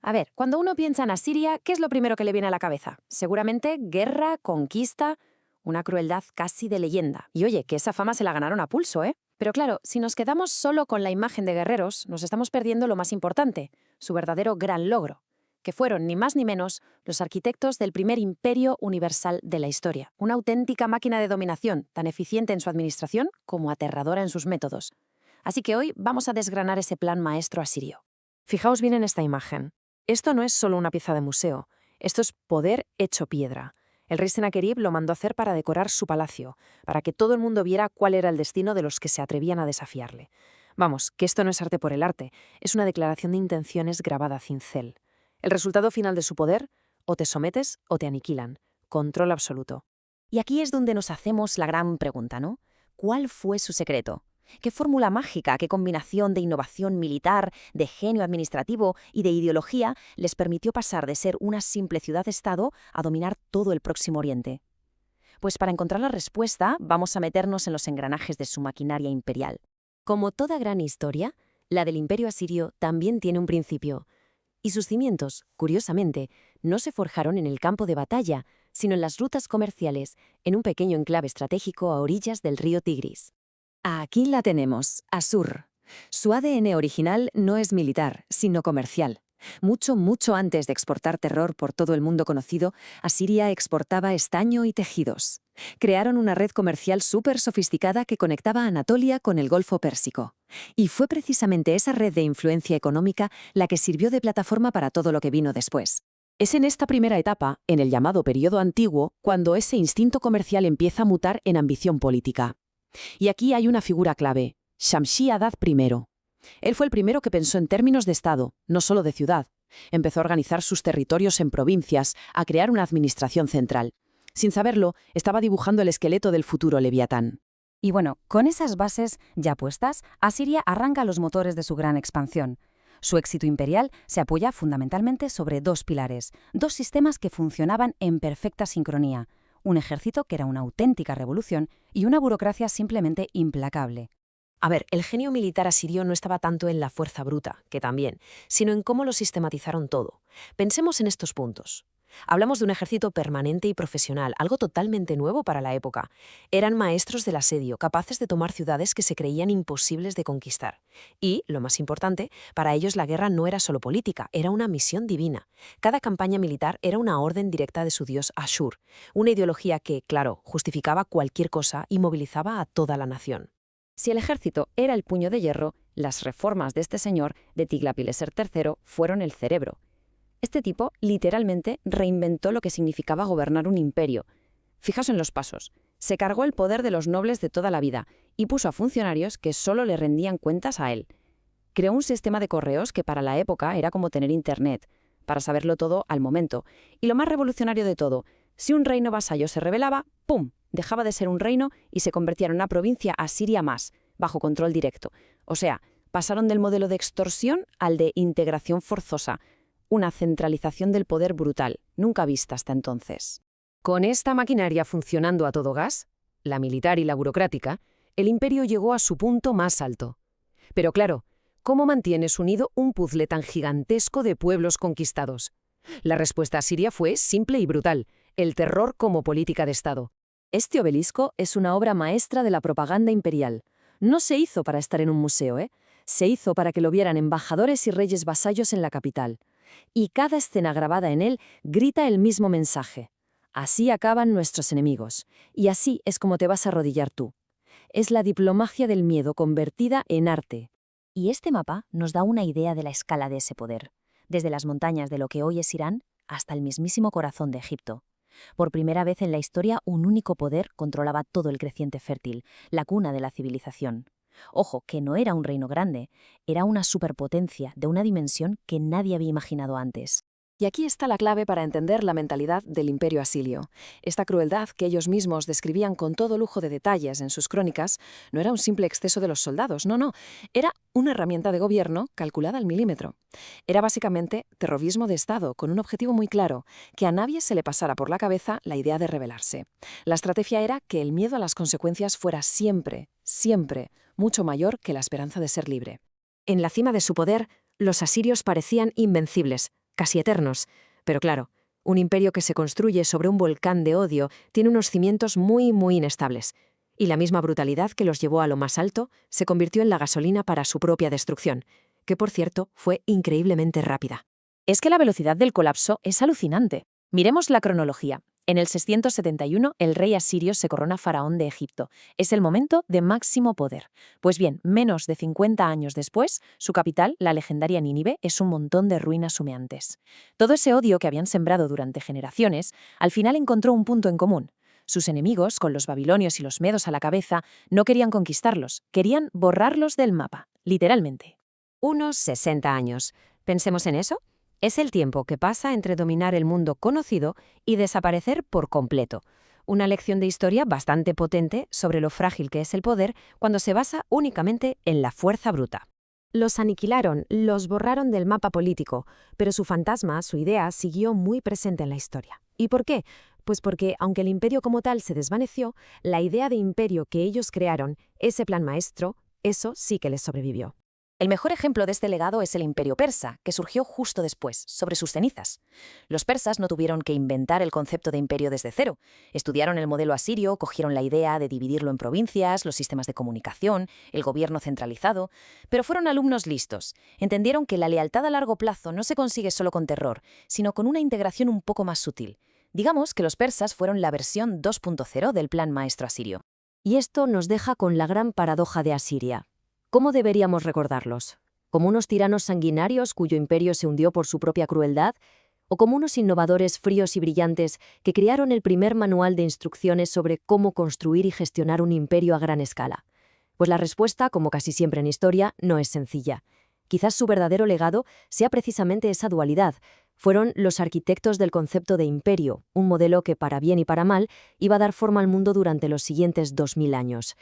A ver, cuando uno piensa en Asiria, ¿qué es lo primero que le viene a la cabeza? Seguramente guerra, conquista, una crueldad casi de leyenda. Y oye, que esa fama se la ganaron a pulso, ¿eh? Pero claro, si nos quedamos solo con la imagen de guerreros, nos estamos perdiendo lo más importante, su verdadero gran logro, que fueron ni más ni menos los arquitectos del primer imperio universal de la historia. Una auténtica máquina de dominación, tan eficiente en su administración como aterradora en sus métodos. Así que hoy vamos a desgranar ese plan maestro asirio. Fijaos bien en esta imagen. Esto no es solo una pieza de museo, esto es poder hecho piedra. El rey Senaquerib lo mandó hacer para decorar su palacio, para que todo el mundo viera cuál era el destino de los que se atrevían a desafiarle. Vamos, que esto no es arte por el arte, es una declaración de intenciones grabada a cincel. El resultado final de su poder, o te sometes o te aniquilan. Control absoluto. Y aquí es donde nos hacemos la gran pregunta, ¿no? ¿Cuál fue su secreto? ¿Qué fórmula mágica, qué combinación de innovación militar, de genio administrativo y de ideología les permitió pasar de ser una simple ciudad-estado a dominar todo el Próximo Oriente? Pues para encontrar la respuesta, vamos a meternos en los engranajes de su maquinaria imperial. Como toda gran historia, la del Imperio Asirio también tiene un principio. Y sus cimientos, curiosamente, no se forjaron en el campo de batalla, sino en las rutas comerciales, en un pequeño enclave estratégico a orillas del río Tigris. Aquí la tenemos, Asur. Su ADN original no es militar, sino comercial. Mucho antes de exportar terror por todo el mundo conocido, Asiria exportaba estaño y tejidos. Crearon una red comercial súper sofisticada que conectaba a Anatolia con el Golfo Pérsico. Y fue precisamente esa red de influencia económica la que sirvió de plataforma para todo lo que vino después. Es en esta primera etapa, en el llamado periodo antiguo, cuando ese instinto comercial empieza a mutar en ambición política. Y aquí hay una figura clave, Shamshi-Adad I. Él fue el primero que pensó en términos de Estado, no solo de ciudad. Empezó a organizar sus territorios en provincias, a crear una administración central. Sin saberlo, estaba dibujando el esqueleto del futuro Leviatán. Y bueno, con esas bases ya puestas, Asiria arranca los motores de su gran expansión. Su éxito imperial se apoya fundamentalmente sobre dos pilares, dos sistemas que funcionaban en perfecta sincronía. Un ejército que era una auténtica revolución y una burocracia simplemente implacable. A ver, el genio militar asirio no estaba tanto en la fuerza bruta, que también, sino en cómo lo sistematizaron todo. Pensemos en estos puntos. Hablamos de un ejército permanente y profesional, algo totalmente nuevo para la época. Eran maestros del asedio, capaces de tomar ciudades que se creían imposibles de conquistar. Y, lo más importante, para ellos la guerra no era solo política, era una misión divina. Cada campaña militar era una orden directa de su dios Ashur, una ideología que, claro, justificaba cualquier cosa y movilizaba a toda la nación. Si el ejército era el puño de hierro, las reformas de este señor, de Tiglapileser III, fueron el cerebro. Este tipo, literalmente, reinventó lo que significaba gobernar un imperio. Fijaos en los pasos. Se cargó el poder de los nobles de toda la vida y puso a funcionarios que solo le rendían cuentas a él. Creó un sistema de correos que para la época era como tener internet, para saberlo todo al momento. Y lo más revolucionario de todo, si un reino vasallo se rebelaba, ¡pum!, dejaba de ser un reino y se convertía en una provincia asiria más, bajo control directo. O sea, pasaron del modelo de extorsión al de integración forzosa, una centralización del poder brutal, nunca vista hasta entonces. Con esta maquinaria funcionando a todo gas, la militar y la burocrática, el imperio llegó a su punto más alto. Pero claro, ¿cómo mantienes unido un puzzle tan gigantesco de pueblos conquistados? La respuesta asiria fue simple y brutal, el terror como política de Estado. Este obelisco es una obra maestra de la propaganda imperial. No se hizo para estar en un museo, Se hizo para que lo vieran embajadores y reyes vasallos en la capital. Y cada escena grabada en él grita el mismo mensaje. Así acaban nuestros enemigos, y así es como te vas a arrodillar tú. Es la diplomacia del miedo convertida en arte. Y este mapa nos da una idea de la escala de ese poder, desde las montañas de lo que hoy es Irán hasta el mismísimo corazón de Egipto. Por primera vez en la historia, un único poder controlaba todo el creciente fértil, la cuna de la civilización. Ojo, que no era un reino grande, era una superpotencia de una dimensión que nadie había imaginado antes. Y aquí está la clave para entender la mentalidad del imperio asilio. Esta crueldad que ellos mismos describían con todo lujo de detalles en sus crónicas no era un simple exceso de los soldados, no, era una herramienta de gobierno calculada al milímetro. Era básicamente terrorismo de Estado con un objetivo muy claro, que a nadie se le pasara por la cabeza la idea de rebelarse. La estrategia era que el miedo a las consecuencias fuera siempre mucho mayor que la esperanza de ser libre. En la cima de su poder, los asirios parecían invencibles, casi eternos. Pero claro, un imperio que se construye sobre un volcán de odio tiene unos cimientos muy, muy inestables. Y la misma brutalidad que los llevó a lo más alto se convirtió en la gasolina para su propia destrucción, que por cierto fue increíblemente rápida. Es que la velocidad del colapso es alucinante. Miremos la cronología. En el 671, el rey asirio se corona faraón de Egipto. Es el momento de máximo poder. Pues bien, menos de 50 años después, su capital, la legendaria Nínive, es un montón de ruinas humeantes. Todo ese odio que habían sembrado durante generaciones, al final encontró un punto en común. Sus enemigos, con los babilonios y los medos a la cabeza, no querían conquistarlos, querían borrarlos del mapa, literalmente. Unos 60 años. Pensemos en eso. Es el tiempo que pasa entre dominar el mundo conocido y desaparecer por completo. Una lección de historia bastante potente sobre lo frágil que es el poder cuando se basa únicamente en la fuerza bruta. Los aniquilaron, los borraron del mapa político, pero su fantasma, su idea, siguió muy presente en la historia. ¿Y por qué? Pues porque, aunque el imperio como tal se desvaneció, la idea de imperio que ellos crearon, ese plan maestro, eso sí que les sobrevivió. El mejor ejemplo de este legado es el imperio persa, que surgió justo después, sobre sus cenizas. Los persas no tuvieron que inventar el concepto de imperio desde cero. Estudiaron el modelo asirio, cogieron la idea de dividirlo en provincias, los sistemas de comunicación, el gobierno centralizado, pero fueron alumnos listos. Entendieron que la lealtad a largo plazo no se consigue solo con terror, sino con una integración un poco más sutil. Digamos que los persas fueron la versión 2.0 del plan maestro asirio. Y esto nos deja con la gran paradoja de Asiria. ¿Cómo deberíamos recordarlos? ¿Como unos tiranos sanguinarios cuyo imperio se hundió por su propia crueldad? ¿O como unos innovadores fríos y brillantes que crearon el primer manual de instrucciones sobre cómo construir y gestionar un imperio a gran escala? Pues la respuesta, como casi siempre en historia, no es sencilla. Quizás su verdadero legado sea precisamente esa dualidad. Fueron los arquitectos del concepto de imperio, un modelo que, para bien y para mal, iba a dar forma al mundo durante los siguientes 2000 años.